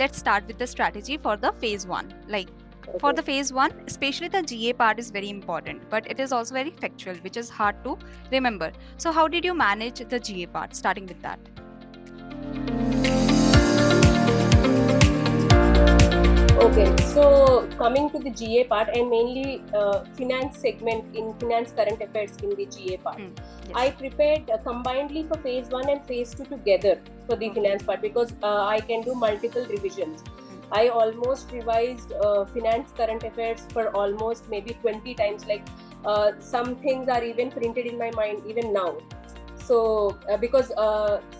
let's start with the strategy for the phase 1. Like for Okay. the phase 1, especially the GA part is very important, but it is also very factual, which is hard to remember. So how did you manage the GA part, starting with that? Okay, so coming to the GA part, and mainly finance segment in finance current affairs in the GA part. Yes. I prepared combinedly for phase 1 and phase 2 together for the finance part, because I can do multiple revisions. I almost revised finance current affairs for almost maybe 20 times. Like some things are even printed in my mind even now. So because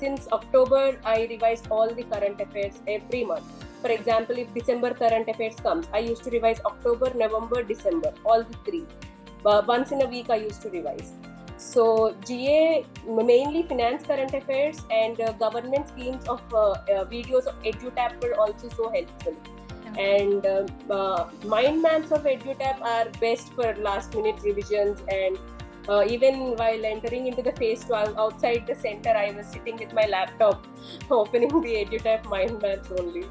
since October, I revised all the current affairs every month. For example, if December current affairs comes, I used to revise October, November, December, all the three. Once in a week, I used to revise. So GA, mainly finance current affairs and government schemes of videos of EduTap were also so helpful. And mind maps of EduTap are best for last minute revisions. And even while entering into the phase 2, outside the center, I was sitting with my laptop opening the EduTap mind maps only.